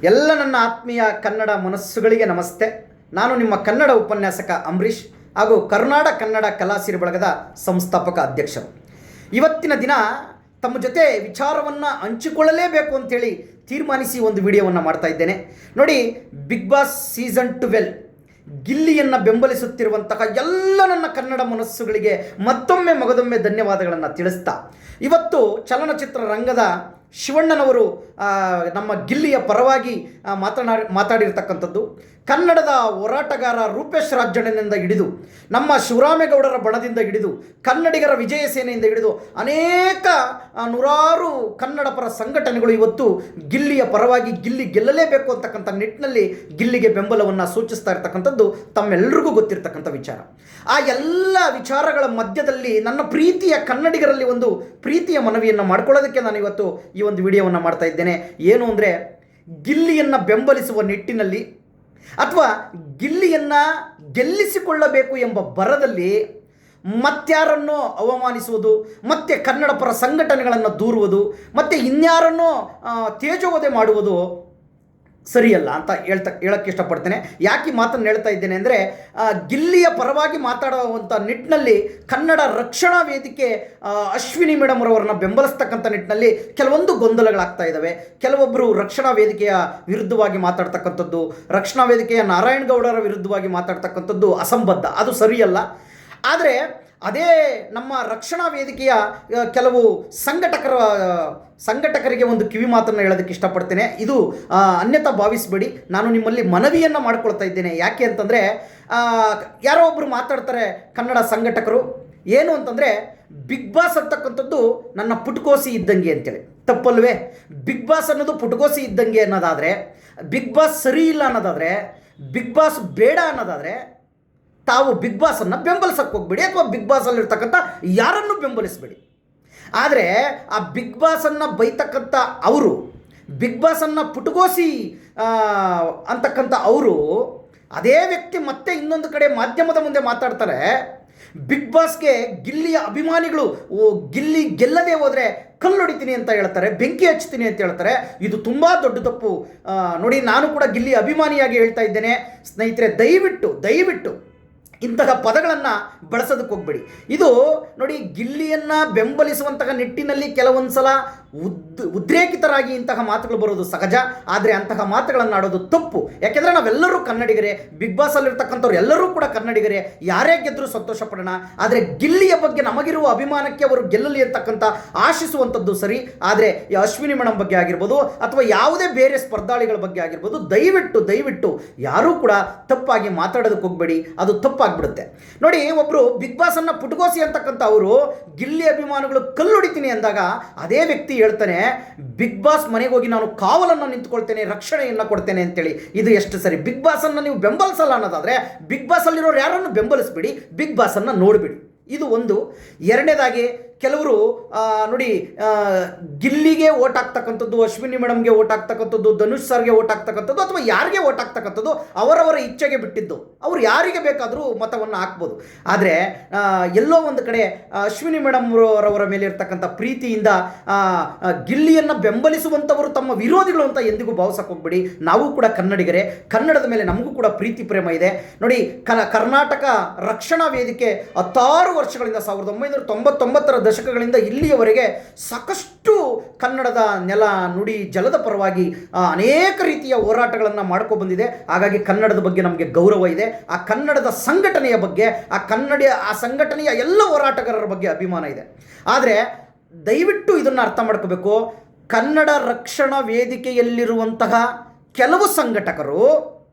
ಎಲ್ಲ ನನ್ನ ಆತ್ಮೀಯ ಕನ್ನಡ ಮನಸ್ಸುಗಳಿಗೆ ನಮಸ್ತೆ. ನಾನು ನಿಮ್ಮ ಕನ್ನಡ ಉಪನ್ಯಾಸಕ ಅಂಬರೀಷ್ ಹಾಗೂ ಕರ್ನಾಟಕ ಕನ್ನಡ ಕಲಾಸಿರಿ ಬಳಗದ ಸಂಸ್ಥಾಪಕ ಅಧ್ಯಕ್ಷರು. ಇವತ್ತಿನ ದಿನ ತಮ್ಮ ಜೊತೆ ವಿಚಾರವನ್ನು ಹಂಚಿಕೊಳ್ಳಲೇಬೇಕು ಅಂಥೇಳಿ ತೀರ್ಮಾನಿಸಿ ಒಂದು ವಿಡಿಯೋವನ್ನು ಮಾಡ್ತಾ ಇದ್ದೇನೆ. ನೋಡಿ, ಬಿಗ್ ಬಾಸ್ ಸೀಸನ್ 12 ಗಿಲ್ಲಿಯನ್ನು ಬೆಂಬಲಿಸುತ್ತಿರುವಂತಹ ಎಲ್ಲ ನನ್ನ ಕನ್ನಡ ಮನಸ್ಸುಗಳಿಗೆ ಮತ್ತೊಮ್ಮೆ ಮಗದೊಮ್ಮೆ ಧನ್ಯವಾದಗಳನ್ನು ತಿಳಿಸ್ತಾ, ಇವತ್ತು ಚಲನಚಿತ್ರ ರಂಗದ ಶಿವಣ್ಣನವರು ನಮ್ಮ ಗಿಲ್ಲಿಯ ಪರವಾಗಿ ಮಾತಾಡಿರ್ತಕ್ಕಂಥದ್ದು, ಕನ್ನಡದ ಹೋರಾಟಗಾರ ರೂಪೇಶ್ ರಾಜಣ್ಣನಿಂದ ಹಿಡಿದು ನಮ್ಮ ಶಿವರಾಮೇಗೌಡರ ಬಣದಿಂದ ಹಿಡಿದು ಕನ್ನಡಿಗರ ವಿಜಯ ಸೇನೆಯಿಂದ ಹಿಡಿದು ಅನೇಕ ನೂರಾರು ಕನ್ನಡ ಪರ ಸಂಘಟನೆಗಳು ಇವತ್ತು ಗಿಲ್ಲಿಯ ಪರವಾಗಿ ಗಿಲ್ಲಿ ಗೆಲ್ಲಲೇಬೇಕು ಅಂತಕ್ಕಂಥ ನಿಟ್ಟಿನಲ್ಲಿ ಗಿಲ್ಲಿಗೆ ಬೆಂಬಲವನ್ನು ಸೂಚಿಸ್ತಾ ಇರ್ತಕ್ಕಂಥದ್ದು ತಮ್ಮೆಲ್ಲರಿಗೂ ಗೊತ್ತಿರ್ತಕ್ಕಂಥ ವಿಚಾರ. ಆ ಎಲ್ಲ ವಿಚಾರಗಳ ಮಧ್ಯದಲ್ಲಿ ನನ್ನ ಪ್ರೀತಿಯ ಕನ್ನಡಿಗರಲ್ಲಿ ಒಂದು ಪ್ರೀತಿಯ ಮನವಿಯನ್ನು ಮಾಡ್ಕೊಳ್ಳೋದಕ್ಕೆ ನಾನು ಇವತ್ತು ಈ ಒಂದು ವಿಡಿಯೋವನ್ನು ಮಾಡ್ತಾ ಇದ್ದೇನೆ. ಏನು ಅಂದರೆ, ಗಿಲ್ಲಿಯನ್ನು ಬೆಂಬಲಿಸುವ ನಿಟ್ಟಿನಲ್ಲಿ ಅಥವಾ ಗಿಲ್ಲಿಯನ್ನು ಗೆಲ್ಲಿಸಿಕೊಳ್ಳಬೇಕು ಎಂಬ ಭರದಲ್ಲಿ ಮತ್ಯಾರನ್ನೋ ಅವಮಾನಿಸುವುದು, ಮತ್ತೆ ಕನ್ನಡ ಪರ ಸಂಘಟನೆಗಳನ್ನು ದೂರುವುದು, ಮತ್ತು ಇನ್ಯಾರನ್ನೋ ತೇಜೋವಧೆ ಮಾಡುವುದು ಸರಿಯಲ್ಲ ಅಂತ ಹೇಳಕ್ಕೆ ಇಷ್ಟಪಡ್ತೇನೆ. ಯಾಕೆ ಮಾತನ್ನು ಹೇಳ್ತಾ ಇದ್ದೇನೆ ಅಂದರೆ, ಗಿಲ್ಲಿಯ ಪರವಾಗಿ ಮಾತಾಡುವಂಥ ನಿಟ್ಟಿನಲ್ಲಿ ಕನ್ನಡ ರಕ್ಷಣಾ ವೇದಿಕೆ ಅಶ್ವಿನಿ ಮೇಡಮ್ ಅವರನ್ನು ಬೆಂಬಲಿಸ್ತಕ್ಕಂಥ ನಿಟ್ಟಿನಲ್ಲಿ ಕೆಲವೊಂದು ಗೊಂದಲಗಳಾಗ್ತಾ ಇದ್ದಾವೆ. ಕೆಲವೊಬ್ಬರು ರಕ್ಷಣಾ ವೇದಿಕೆಯ ವಿರುದ್ಧವಾಗಿ ಮಾತಾಡ್ತಕ್ಕಂಥದ್ದು, ರಕ್ಷಣಾ ವೇದಿಕೆಯ ನಾರಾಯಣಗೌಡರ ವಿರುದ್ಧವಾಗಿ ಮಾತಾಡ್ತಕ್ಕಂಥದ್ದು ಅಸಂಬದ್ಧ, ಅದು ಸರಿಯಲ್ಲ. ಆದರೆ ಅದೇ ನಮ್ಮ ರಕ್ಷಣಾ ವೇದಿಕೆಯ ಕೆಲವು ಸಂಘಟಕರಿಗೆ ಒಂದು ಕಿವಿ ಮಾತನ್ನು ಹೇಳೋದಕ್ಕೆ ಇಷ್ಟಪಡ್ತೇನೆ. ಇದು ಅನ್ಯತಾ ಭಾವಿಸಬೇಡಿ, ನಾನು ನಿಮ್ಮಲ್ಲಿ ಮನವಿಯನ್ನು ಮಾಡ್ಕೊಳ್ತಾ ಇದ್ದೇನೆ. ಯಾಕೆ ಅಂತಂದರೆ, ಯಾರೋ ಒಬ್ಬರು ಮಾತಾಡ್ತಾರೆ ಕನ್ನಡ ಸಂಘಟಕರು, ಏನು ಅಂತಂದರೆ ಬಿಗ್ ಬಾಸ್ ಅಂತಕ್ಕಂಥದ್ದು ನನ್ನ ಪುಟ್ಕೋಸಿ ಇದ್ದಂಗೆ ಅಂತೇಳಿ. ತಪ್ಪಲ್ವೇ? ಬಿಗ್ ಬಾಸ್ ಅನ್ನೋದು ಪುಟ್ಕೋಸಿ ಇದ್ದಂಗೆ ಅನ್ನೋದಾದರೆ, ಬಿಗ್ ಬಾಸ್ ಸರಿ ಇಲ್ಲ ಅನ್ನೋದಾದರೆ, ಬಿಗ್ ಬಾಸ್ ಬೇಡ ಅನ್ನೋದಾದರೆ ತಾವು ಬಿಗ್ ಬಾಸನ್ನು ಬೆಂಬಲಿಸಕ್ಕೆ ಹೋಗ್ಬೇಡಿ, ಅಥವಾ ಬಿಗ್ ಬಾಸಲ್ಲಿರ್ತಕ್ಕಂಥ ಯಾರನ್ನು ಬೆಂಬಲಿಸಬೇಡಿ. ಆದರೆ ಆ ಬಿಗ್ ಬಾಸನ್ನು ಬೈತಕ್ಕಂಥ ಅವರು, ಬಿಗ್ ಬಾಸನ್ನು ಪುಟಗೋಸಿ ಅಂತಕ್ಕಂಥ ಅವರು, ಅದೇ ವ್ಯಕ್ತಿ ಮತ್ತೆ ಇನ್ನೊಂದು ಕಡೆ ಮಾಧ್ಯಮದ ಮುಂದೆ ಮಾತಾಡ್ತಾರೆ, ಬಿಗ್ ಬಾಸ್ಗೆ ಗಿಲ್ಲಿಯ ಅಭಿಮಾನಿಗಳು ಗಿಲ್ಲಿ ಗೆಲ್ಲದೆ ಹೋದರೆ ಕಲ್ಲೊಡಿತೀನಿ ಅಂತ ಹೇಳ್ತಾರೆ, ಬೆಂಕಿ ಹಚ್ತೀನಿ ಅಂತ ಹೇಳ್ತಾರೆ. ಇದು ತುಂಬ ದೊಡ್ಡ ತಪ್ಪು. ನೋಡಿ, ನಾನು ಕೂಡ ಗಿಲ್ಲಿ ಅಭಿಮಾನಿಯಾಗಿ ಹೇಳ್ತಾ ಇದ್ದೇನೆ. ಸ್ನೇಹಿತರೆ, ದಯವಿಟ್ಟು ಇಂತಹ ಪದಗಳನ್ನು ಬಳಸೋದಕ್ಕೆ ಹೋಗ್ಬೇಡಿ. ಇದು ನೋಡಿ, ಗಿಲ್ಲಿಯನ್ನು ಬೆಂಬಲಿಸುವಂತಹ ನಿಟ್ಟಿನಲ್ಲಿ ಕೆಲವೊಂದು ಸಲ ಉದ್ರೇಕಿತರಾಗಿ ಇಂತಹ ಮಾತುಗಳು ಬರೋದು ಸಹಜ. ಆದರೆ ಅಂತಹ ಮಾತುಗಳನ್ನು ಆಡೋದು ತಪ್ಪು. ಯಾಕೆಂದರೆ ನಾವೆಲ್ಲರೂ ಕನ್ನಡಿಗರೇ, ಬಿಗ್ ಬಾಸಲ್ಲಿರ್ತಕ್ಕಂಥವ್ರು ಎಲ್ಲರೂ ಕೂಡ ಕನ್ನಡಿಗರೇ, ಯಾರೇ ಗೆದ್ದರೂ ಸಂತೋಷ ಪಡೋಣ. ಆದರೆ ಗಿಲ್ಲಿಯ ಬಗ್ಗೆ ನಮಗಿರುವ ಅಭಿಮಾನಕ್ಕೆ ಅವರು ಗೆಲ್ಲಲಿ ಅಂತಕ್ಕಂಥ ಆಶಿಸುವಂಥದ್ದು ಸರಿ. ಆದರೆ ಈ ಅಶ್ವಿನಿ ಮೇಡಮ್ ಬಗ್ಗೆ ಆಗಿರ್ಬೋದು, ಅಥವಾ ಯಾವುದೇ ಬೇರೆ ಸ್ಪರ್ಧಾಳಿಗಳ ಬಗ್ಗೆ ಆಗಿರ್ಬೋದು, ದಯವಿಟ್ಟು ಯಾರೂ ಕೂಡ ತಪ್ಪಾಗಿ ಮಾತಾಡೋದಕ್ಕೆ ಹೋಗಬೇಡಿ, ಅದು ತಪ್ಪಾಗ್ಬಿಡುತ್ತೆ. ನೋಡಿ, ಒಬ್ಬರು ಬಿಗ್ ಬಾಸನ್ನು ಪುಟಗೋಸಿ ಅಂತಕ್ಕಂಥ ಅವರು ಗಿಲ್ಲಿ ಅಭಿಮಾನಿಗಳು ಕಲ್ಲೊಡಿತೀನಿ ಅಂದಾಗ ಅದೇ ವ್ಯಕ್ತಿ ಹೇಳ್ತಾನೆ, ಬಿಗ್ ಬಾಸ್ ಮನೆಗೆ ಹೋಗಿ ನಾನು ಕಾವಲನ್ನು ನಿಂತ್ಕೊಳ್ತೇನೆ, ರಕ್ಷಣೆಯನ್ನು ಕೊಡ್ತೇನೆ ಅಂತೇಳಿ. ಇದು ಎಷ್ಟು ಸರಿ? ಬಿಗ್ ಬಾಸನ್ನು ನೀವು ಬೆಂಬಲಿಸಲ್ಲ ಅನ್ನೋದಾದರೆ ಬಿಗ್ ಬಾಸಲ್ಲಿರೋರು ಯಾರನ್ನು ಬೆಂಬಲಿಸ್ಬಿಡಿ, ಬಿಗ್ ಬಾಸನ್ನು ನೋಡಿಬಿಡಿ. ಇದು ಒಂದು. ಎರಡನೇದಾಗಿ, ಕೆಲವರು ನೋಡಿ, ಗಿಲ್ಲಿಗೆ ಓಟ್ ಹಾಕ್ತಕ್ಕಂಥದ್ದು, ಅಶ್ವಿನಿ ಮೇಡಮ್ಗೆ ಓಟ್ ಹಾಕ್ತಕ್ಕಂಥದ್ದು, ಧನುಷ್ ಸರ್ಗೆ ಓಟ್ ಹಾಕ್ತಕ್ಕಂಥದ್ದು, ಅಥವಾ ಯಾರಿಗೆ ಓಟ್ ಹಾಕ್ತಕ್ಕಂಥದ್ದು ಅವರವರ ಇಚ್ಛೆಗೆ ಬಿಟ್ಟಿದ್ದು. ಅವರು ಯಾರಿಗೆ ಬೇಕಾದರೂ ಮತವನ್ನು ಹಾಕ್ಬೋದು. ಆದರೆ ಎಲ್ಲೋ ಒಂದು ಕಡೆ ಅಶ್ವಿನಿ ಮೇಡಮ್ ಅವರ ಮೇಲೆ ಇರ್ತಕ್ಕಂಥ ಪ್ರೀತಿಯಿಂದ ಗಿಲ್ಲಿಯನ್ನು ಬೆಂಬಲಿಸುವಂಥವರು ತಮ್ಮ ವಿರೋಧಿಗಳು ಅಂತ ಎಂದಿಗೂ ಭಾವಿಸಕ್ಕೆ ಹೋಗ್ಬೇಡಿ. ನಾವು ಕೂಡ ಕನ್ನಡಿಗರೇ, ಕನ್ನಡದ ಮೇಲೆ ನಮಗೂ ಕೂಡ ಪ್ರೀತಿ ಪ್ರೇಮ ಇದೆ. ನೋಡಿ, ಕರ್ನಾಟಕ ರಕ್ಷಣಾ ವೇದಿಕೆ 16 ವರ್ಷಗಳಿಂದ 1999ರ ದಶಕಗಳಿಂದ ಇಲ್ಲಿಯವರೆಗೆ ಸಾಕಷ್ಟು ಕನ್ನಡದ ನೆಲ, ನುಡಿ, ಜಲದ ಪರವಾಗಿ ಅನೇಕ ರೀತಿಯ ಹೋರಾಟಗಳನ್ನು ಮಾಡ್ಕೊ ಬಂದಿದೆ. ಹಾಗಾಗಿ ಕನ್ನಡದ ಬಗ್ಗೆ ನಮಗೆ ಗೌರವ ಇದೆ. ಆ ಕನ್ನಡದ ಸಂಘಟನೆಯ ಬಗ್ಗೆ, ಆ ಸಂಘಟನೆಯ ಎಲ್ಲ ಹೋರಾಟಗಾರರ ಬಗ್ಗೆ ಅಭಿಮಾನ ಇದೆ. ಆದರೆ ದಯವಿಟ್ಟು ಇದನ್ನು ಅರ್ಥ ಮಾಡ್ಕೋಬೇಕು. ಕನ್ನಡ ರಕ್ಷಣಾ ವೇದಿಕೆಯಲ್ಲಿರುವಂತಹ ಕೆಲವು ಸಂಘಟಕರು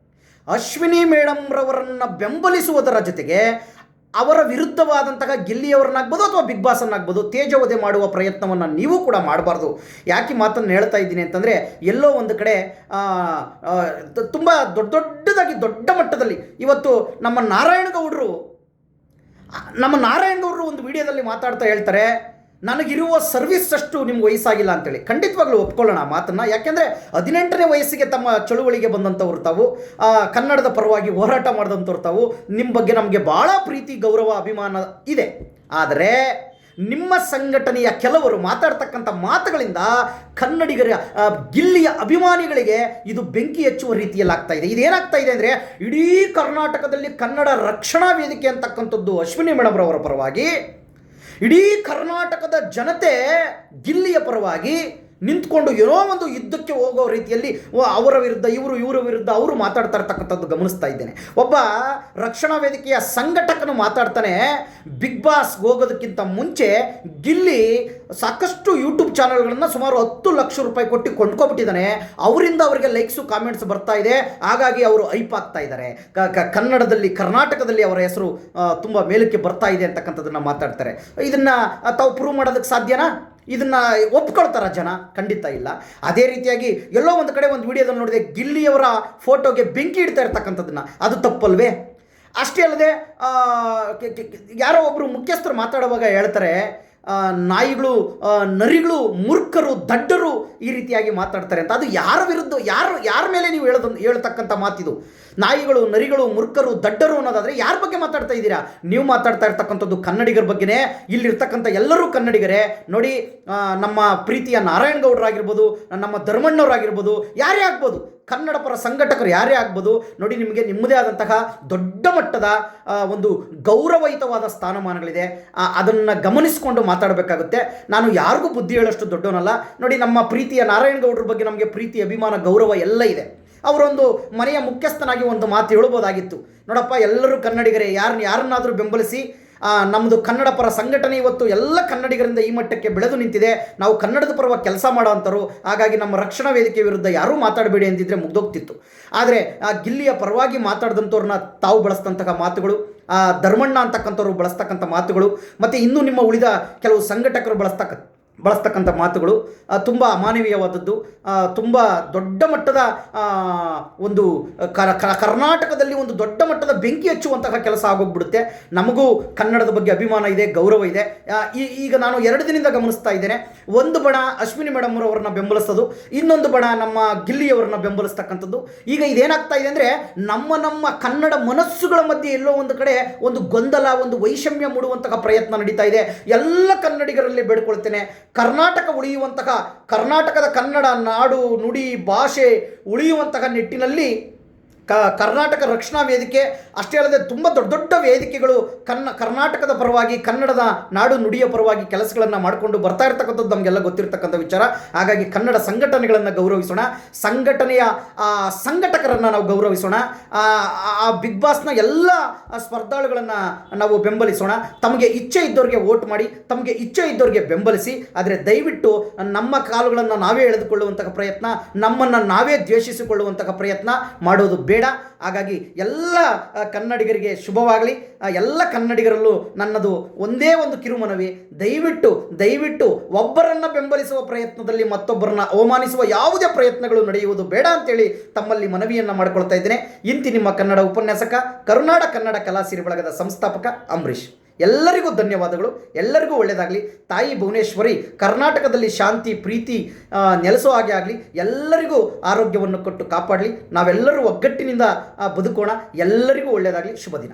ಅಶ್ವಿನಿ ಮೇಡಮ್ ರವರನ್ನು ಬೆಂಬಲಿಸುವುದರ ಜೊತೆಗೆ ಅವರ ವಿರುದ್ಧವಾದಂತಹ ಗಿಲ್ಲಿಯವರನ್ನಾಗ್ಬೋದು ಅಥವಾ ಬಿಗ್ ಬಾಸನ್ನಾಗ್ಬೋದು ತೇಜೋವಧೆ ಮಾಡುವ ಪ್ರಯತ್ನವನ್ನು ನೀವು ಕೂಡ ಮಾಡಬಾರ್ದು. ಯಾಕೆ ಮಾತನ್ನು ಹೇಳ್ತಾ ಇದ್ದೀನಿ ಅಂತಂದರೆ, ಎಲ್ಲೋ ಒಂದು ಕಡೆ ತುಂಬ ದೊಡ್ಡ ಮಟ್ಟದಲ್ಲಿ ಇವತ್ತು ನಮ್ಮ ನಾರಾಯಣಗೌಡರು ಒಂದು ವಿಡಿಯೋದಲ್ಲಿ ಮಾತಾಡ್ತಾ ಹೇಳ್ತಾರೆ, ನನಗಿರುವ ಸರ್ವಿಸ್ ಅಷ್ಟು ನಿಮ್ಗೆ ವಯಸ್ಸಾಗಿಲ್ಲ ಅಂತೇಳಿ. ಖಂಡಿತವಾಗ್ಲೂ ಒಪ್ಕೊಳ್ಳೋಣ ಆ ಮಾತನ್ನು. ಯಾಕೆಂದರೆ 18ನೇ ವಯಸ್ಸಿಗೆ ತಮ್ಮ ಚಳುವಳಿಗೆ ಬಂದಂಥವ್ರು ತಾವು, ಕನ್ನಡದ ಪರವಾಗಿ ಹೋರಾಟ ಮಾಡಿದಂಥವ್ರು ತಾವು. ನಿಮ್ಮ ಬಗ್ಗೆ ನಮಗೆ ಭಾಳ ಪ್ರೀತಿ, ಗೌರವ, ಅಭಿಮಾನ ಇದೆ. ಆದರೆ ನಿಮ್ಮ ಸಂಘಟನೆಯ ಕೆಲವರು ಮಾತಾಡ್ತಕ್ಕಂಥ ಮಾತುಗಳಿಂದ ಕನ್ನಡಿಗರ ಗಿಲ್ಲಿಯ ಅಭಿಮಾನಿಗಳಿಗೆ ಇದು ಬೆಂಕಿ ಹಚ್ಚುವ ರೀತಿಯಲ್ಲಿ ಆಗ್ತಾ ಇದೆ. ಇದೇನಾಗ್ತಾ ಇದೆ ಅಂದರೆ, ಇಡೀ ಕರ್ನಾಟಕದಲ್ಲಿ ಕನ್ನಡ ರಕ್ಷಣಾ ವೇದಿಕೆ ಅಂತಕ್ಕಂಥದ್ದು ಅಶ್ವಿನಿ ಮೇಡಮ್ ರವರ ಪರವಾಗಿ, ಇಡೀ ಕರ್ನಾಟಕದ ಜನತೆ ಗಿಲ್ಲಿಯ ಪರವಾಗಿ ನಿಂತ್ಕೊಂಡು ಏನೋ ಒಂದು ಯುದ್ಧಕ್ಕೆ ಹೋಗೋ ರೀತಿಯಲ್ಲಿ ಅವರ ವಿರುದ್ಧ ಇವರ ವಿರುದ್ಧ ಅವರು ಮಾತಾಡ್ತಾ ಇರ್ತಕ್ಕಂಥದ್ದು ಗಮನಿಸ್ತಾ ಇದ್ದೇನೆ. ಒಬ್ಬ ರಕ್ಷಣಾ ವೇದಿಕೆಯ ಸಂಘಟಕನು ಮಾತಾಡ್ತಾನೆ, ಬಿಗ್ ಬಾಸ್ ಹೋಗೋದಕ್ಕಿಂತ ಮುಂಚೆ ಗಿಲ್ಲಿ ಸಾಕಷ್ಟು ಯೂಟ್ಯೂಬ್ ಚಾನಲ್ಗಳನ್ನು ಸುಮಾರು 10 ಲಕ್ಷ ರೂಪಾಯಿ ಕೊಟ್ಟು ಕೊಂಡ್ಕೊಬಿಟ್ಟಿದ್ದಾನೆ, ಅವರಿಂದ ಅವರಿಗೆ ಲೈಕ್ಸು ಕಾಮೆಂಟ್ಸ್ ಬರ್ತಾ ಇದೆ, ಹಾಗಾಗಿ ಅವರು ಹೈಪ್ ಆಗ್ತಾ ಇದ್ದಾರೆ, ಕನ್ನಡದಲ್ಲಿ ಕರ್ನಾಟಕದಲ್ಲಿ ಅವರ ಹೆಸರು ತುಂಬ ಮೇಲಕ್ಕೆ ಬರ್ತಾ ಇದೆ ಅಂತಕ್ಕಂಥದ್ದನ್ನು ಮಾತಾಡ್ತಾರೆ. ಇದನ್ನು ತಾವು ಪ್ರೂವ್ ಮಾಡೋದಕ್ಕೆ ಸಾಧ್ಯನಾ? ಇದನ್ನು ಒಪ್ಕೊಳ್ತಾರ ಜನ? ಖಂಡಿತ ಇಲ್ಲ. ಅದೇ ರೀತಿಯಾಗಿ ಎಲ್ಲೋ ಒಂದು ಕಡೆ ಒಂದು ವಿಡಿಯೋದಲ್ಲಿ ನೋಡಿದೆ, ಗಿಲ್ಲಿಯವರ ಫೋಟೋಗೆ ಬೆಂಕಿ ಇಡ್ತಾ ಇರ್ತಕ್ಕಂಥದ್ದನ್ನು, ಅದು ತಪ್ಪಲ್ವೇ? ಅಷ್ಟೇ ಅಲ್ಲದೆ ಯಾರೋ ಒಬ್ಬರು ಮುಖ್ಯಸ್ಥರು ಮಾತಾಡುವಾಗ ಹೇಳ್ತಾರೆ, ನಾಯಿಗಳು, ನರಿಗಳು, ಮೂರ್ಖರು, ದಡ್ಡರು ಈ ರೀತಿಯಾಗಿ ಮಾತಾಡ್ತಾರೆ ಅಂತ. ಅದು ಯಾರ ವಿರುದ್ಧ, ಯಾರ ಮೇಲೆ ನೀವು ಹೇಳ್ತಕ್ಕಂಥ ಮಾತಿದು? ನಾಯಿಗಳು, ನರಿಗಳು, ಮೂರ್ಖರು, ದಡ್ಡರು ಅನ್ನೋದಾದರೆ ಯಾರ ಬಗ್ಗೆ ಮಾತಾಡ್ತಾ ಇದ್ದೀರಾ? ನೀವು ಮಾತಾಡ್ತಾ ಇರ್ತಕ್ಕಂಥದ್ದು ಕನ್ನಡಿಗರ ಬಗ್ಗೆನೇ. ಇಲ್ಲಿರ್ತಕ್ಕಂಥ ಎಲ್ಲರೂ ಕನ್ನಡಿಗರೇ. ನೋಡಿ, ನಮ್ಮ ಪ್ರೀತಿಯ ನಾರಾಯಣಗೌಡರಾಗಿರ್ಬೋದು, ನಮ್ಮ ಧರ್ಮಣ್ಣವರಾಗಿರ್ಬೋದು, ಯಾರೇ ಆಗ್ಬೋದು, ಕನ್ನಡ ಪರ ಸಂಘಟಕರು ಯಾರೇ ಆಗ್ಬೋದು, ನೋಡಿ ನಿಮಗೆ ನಿಮ್ಮದೇ ಆದಂತಹ ದೊಡ್ಡ ಮಟ್ಟದ ಒಂದು ಗೌರವಯುತವಾದ ಸ್ಥಾನಮಾನಗಳಿದೆ. ಅದನ್ನು ಗಮನಿಸಿಕೊಂಡು ಮಾತಾಡಬೇಕಾಗುತ್ತೆ. ನಾನು ಯಾರಿಗೂ ಬುದ್ಧಿ ಹೇಳೋಷ್ಟು ದೊಡ್ಡವನಲ್ಲ. ನೋಡಿ, ನಮ್ಮ ಪ್ರೀತಿಯ ನಾರಾಯಣಗೌಡರ ಬಗ್ಗೆ ನಮಗೆ ಪ್ರೀತಿ, ಅಭಿಮಾನ, ಗೌರವ ಎಲ್ಲ ಇದೆ. ಅವರೊಂದು ಮನೆಯ ಮುಖ್ಯಸ್ಥನಾಗಿ ಒಂದು ಮಾತು ಹೇಳ್ಬೋದಾಗಿತ್ತು, ನೋಡಪ್ಪ ಎಲ್ಲರೂ ಕನ್ನಡಿಗರೇ, ಯಾರನ್ನಾದರೂ ಬೆಂಬಲಿಸಿ, ನಮ್ಮದು ಕನ್ನಡ ಪರ ಸಂಘಟನೆ ಇವತ್ತು ಎಲ್ಲ ಕನ್ನಡಿಗರಿಂದ ಈ ಮಟ್ಟಕ್ಕೆ ಬೆಳೆದು ನಿಂತಿದೆ, ನಾವು ಕನ್ನಡದ ಪರವಾಗಿ ಕೆಲಸ ಮಾಡೋ ಅಂಥವ್ರು, ಹಾಗಾಗಿ ನಮ್ಮ ರಕ್ಷಣಾ ವೇದಿಕೆ ವಿರುದ್ಧ ಯಾರೂ ಮಾತಾಡಬೇಡಿ ಅಂತಿದ್ರೆ ಮುಗ್ದೋಗ್ತಿತ್ತು. ಆದರೆ ಆ ಗಿಲ್ಲಿಯ ಪರವಾಗಿ ಮಾತಾಡಿದಂಥವ್ರನ್ನ ತಾವು ಬಳಸಿದಂತಹ ಮಾತುಗಳು, ಧರ್ಮಣ್ಣ ಅಂತಕ್ಕಂಥವ್ರು ಬಳಸ್ತಕ್ಕಂಥ ಮಾತುಗಳು, ಮತ್ತು ಇನ್ನೂ ನಿಮ್ಮ ಉಳಿದ ಕೆಲವು ಸಂಘಟಕರು ಬಳಸ್ತಕ್ಕಂಥ ಮಾತುಗಳು ತುಂಬ ಅಮಾನವೀಯವಾದದ್ದು, ತುಂಬ ದೊಡ್ಡ ಮಟ್ಟದ ಒಂದು ಕರ್ನಾಟಕದಲ್ಲಿ ಒಂದು ದೊಡ್ಡ ಮಟ್ಟದ ಬೆಂಕಿ ಹಚ್ಚುವಂತಹ ಕೆಲಸ ಆಗೋಗ್ಬಿಡುತ್ತೆ. ನಮಗೂ ಕನ್ನಡದ ಬಗ್ಗೆ ಅಭಿಮಾನ ಇದೆ, ಗೌರವ ಇದೆ. ಈಗ ನಾನು 2 ದಿನದಿಂದ ಗಮನಿಸ್ತಾ ಇದ್ದೇನೆ, ಒಂದು ಬಣ ಅಶ್ವಿನಿ ಮೇಡಮ್ ಅವರನ್ನ ಬೆಂಬಲಿಸೋದು, ಇನ್ನೊಂದು ಬಣ ನಮ್ಮ ಗಿಲ್ಲಿಯವರನ್ನ ಬೆಂಬಲಿಸ್ತಕ್ಕಂಥದ್ದು. ಈಗ ಇದೇನಾಗ್ತಾ ಇದೆ ಅಂದರೆ, ನಮ್ಮ ಕನ್ನಡ ಮನಸ್ಸುಗಳ ಮಧ್ಯೆ ಎಲ್ಲೋ ಒಂದು ಕಡೆ ಒಂದು ಗೊಂದಲ, ಒಂದು ವೈಷಮ್ಯ ಮೂಡುವಂತಹ ಪ್ರಯತ್ನ ನಡೀತಾ ಇದೆ. ಎಲ್ಲ ಕನ್ನಡಿಗರಲ್ಲಿ ಬೇಡ್ಕೊಳ್ತೇನೆ, ಕರ್ನಾಟಕ ಉಳಿಯುವಂತಹ, ಕರ್ನಾಟಕದ ಕನ್ನಡ ನಾಡು, ನುಡಿ, ಭಾಷೆ ಉಳಿಯುವಂತಹ ನಿಟ್ಟಿನಲ್ಲಿ ಕರ್ನಾಟಕ ರಕ್ಷಣಾ ವೇದಿಕೆ ಅಷ್ಟೇ ಅಲ್ಲದೆ ತುಂಬ ದೊಡ್ಡ ದೊಡ್ಡ ವೇದಿಕೆಗಳು ಕರ್ನಾಟಕದ ಪರವಾಗಿ, ಕನ್ನಡದ ನಾಡು ನುಡಿಯ ಪರವಾಗಿ ಕೆಲಸಗಳನ್ನು ಮಾಡಿಕೊಂಡು ಬರ್ತಾ ಇರ್ತಕ್ಕಂಥದ್ದು ನಮಗೆಲ್ಲ ಗೊತ್ತಿರ್ತಕ್ಕಂಥ ವಿಚಾರ. ಹಾಗಾಗಿ ಕನ್ನಡ ಸಂಘಟನೆಗಳನ್ನು ಗೌರವಿಸೋಣ, ಸಂಘಟನೆಯ ಸಂಘಟಕರನ್ನು ನಾವು ಗೌರವಿಸೋಣ, ಆ ಬಿಗ್ ಬಾಸ್ನ ಎಲ್ಲ ಸ್ಪರ್ಧಾಳುಗಳನ್ನು ನಾವು ಬೆಂಬಲಿಸೋಣ. ತಮಗೆ ಇಚ್ಛೆ ಇದ್ದವ್ರಿಗೆ ವೋಟ್ ಮಾಡಿ, ತಮಗೆ ಇಚ್ಛೆ ಇದ್ದವ್ರಿಗೆ ಬೆಂಬಲಿಸಿ. ಆದರೆ ದಯವಿಟ್ಟು ನಮ್ಮ ಕಾಲುಗಳನ್ನು ನಾವೇ ಎಳೆದುಕೊಳ್ಳುವಂತಹ ಪ್ರಯತ್ನ, ನಮ್ಮನ್ನು ನಾವೇ ದ್ವೇಷಿಸಿಕೊಳ್ಳುವಂತಹ ಪ್ರಯತ್ನ ಮಾಡೋದು ಬೇಡ. ಹಾಗಾಗಿ ಎಲ್ಲ ಕನ್ನಡಿಗರಿಗೆ ಶುಭವಾಗಲಿ. ಎಲ್ಲ ಕನ್ನಡಿಗರಲ್ಲೂ ನನ್ನದು ಒಂದೇ ಒಂದು ಕಿರುಮನವಿ, ದಯವಿಟ್ಟು ಒಬ್ಬರನ್ನು ಬೆಂಬಲಿಸುವ ಪ್ರಯತ್ನದಲ್ಲಿ ಮತ್ತೊಬ್ಬರನ್ನ ಅವಮಾನಿಸುವ ಯಾವುದೇ ಪ್ರಯತ್ನಗಳು ನಡೆಯುವುದು ಬೇಡ ಅಂತೇಳಿ ತಮ್ಮಲ್ಲಿ ಮನವಿಯನ್ನು ಮಾಡಿಕೊಳ್ತಾ ಇದ್ದೇನೆ. ಇಂತಿ ನಿಮ್ಮ ಕನ್ನಡ ಉಪನ್ಯಾಸಕ, ಕರುನಾಡ ಕನ್ನಡ ಕಲಾ ಸಿರಿ ಬಳಗದ ಸಂಸ್ಥಾಪಕ ಅಂಬರೀಷ್. ಎಲ್ಲರಿಗೂ ಧನ್ಯವಾದಗಳು. ಎಲ್ಲರಿಗೂ ಒಳ್ಳೆಯದಾಗಲಿ. ತಾಯಿ ಭುವನೇಶ್ವರಿ ಕರ್ನಾಟಕದಲ್ಲಿ ಶಾಂತಿ, ಪ್ರೀತಿ ನೆಲೆಸೋ ಹಾಗೆ ಆಗಲಿ. ಎಲ್ಲರಿಗೂ ಆರೋಗ್ಯವನ್ನು ಕೊಟ್ಟು ಕಾಪಾಡಲಿ. ನಾವೆಲ್ಲರೂ ಒಗ್ಗಟ್ಟಿನಿಂದ ಬದುಕೋಣ. ಎಲ್ಲರಿಗೂ ಒಳ್ಳೆಯದಾಗಲಿ. ಶುಭ ದಿನ.